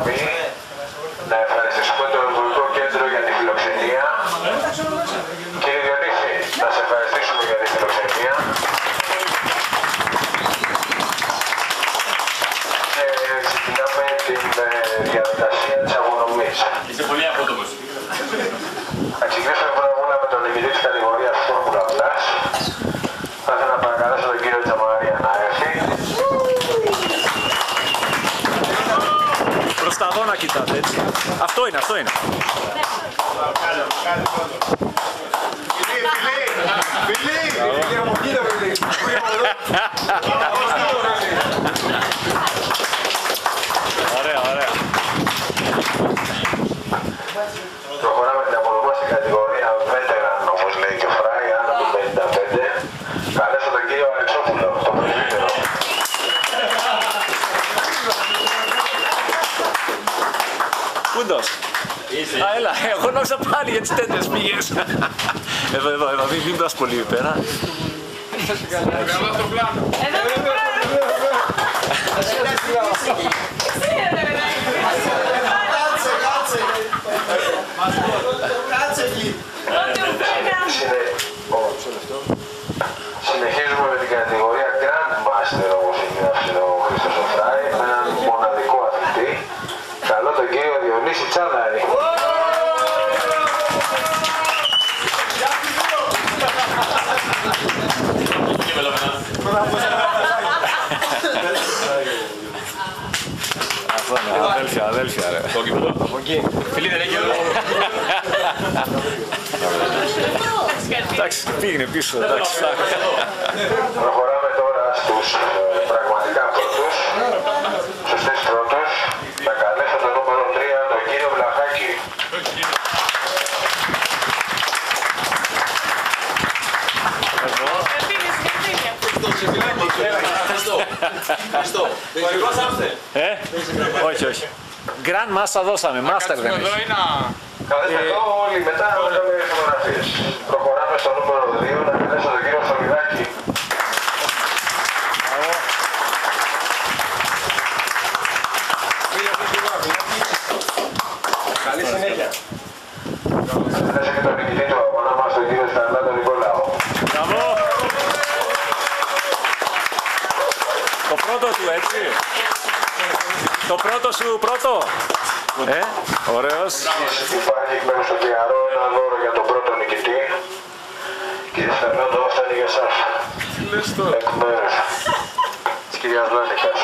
στιγμή να ευχαριστήσουμε το Εμπορικό Κέντρο για τη φιλοξενία. Κύριε Διονύση, να σε ευχαριστήσουμε για τη φιλοξενία. Και ξεκινάμε την διαδικασία της απονομής. Είσαι πολύ απότομος. Θα ξεκινήσουμε πρώτα με τον νικητή της κατηγορίας Φόρμουλα Plus. Θα ήθελα να παρακαλέσω τον κύριο Τζαμαρία να έρθει. Προς τα δω να κοιτάτε, έτσι. Αυτό είναι, αυτό είναι. Ωραία, ωραία. Προχωράμε την απονομή στην κατηγορία Veteran, όπως λέει και ο Φράι, άνω του 55. Καλέσω τον κύριο Αλεξόπουλο, το πρεσβύτερο. Κούντος. Α, έλα, εγώ νόμιζα πάλι για τις τέτοιες πήγες. Εδώ, μην πας πολύ πέρα. Καλά στο πλάνο. Συνεχίζουμε με την κατηγορία Grandmaster, όπως γράφει ο Χρήστος Φράι, με έναν μοναδικό αθλητή. Καλό τον κύριο Διονύση Τσάδαρη. Αυτό είναι, αδέλφια ρε. Το κήπεδο. Φίλοι δεν έχει εδώ. Εντάξει, πήγαινε πίσω, εντάξει. Προχωράμε τώρα στους πραγματικά πρώτους, στους τρεις πρώτους. Θα καλέσω το νούμερο 3, τον κύριο Βλαχάκη. Όχι, όχι. Grand Master δώσαμε, Master δεν έχει. Καθίστε εδώ όλοι μετά να κάνουμε φωτογραφίες. Προχωράμε στο νούμερο 2, να καλέσω τον κύριο Στολιδάκη. Καλή συνέχεια. Θα καλέσω και τον νικητή του αγώνα μας, τον κύριο Σταλάτο Νικολάου. Μπράβο! Το πρώτο του, έτσι. Το πρώτο σου, πρώτο. Ωραίος. Υπάρχει εκ μέρους του Διαρρό ένα δώρο για τον πρώτο νικητή. Κύριε Φερνάντο, φτάνει για εσάς. Εκ μέρους της κυρίας Λάνικας.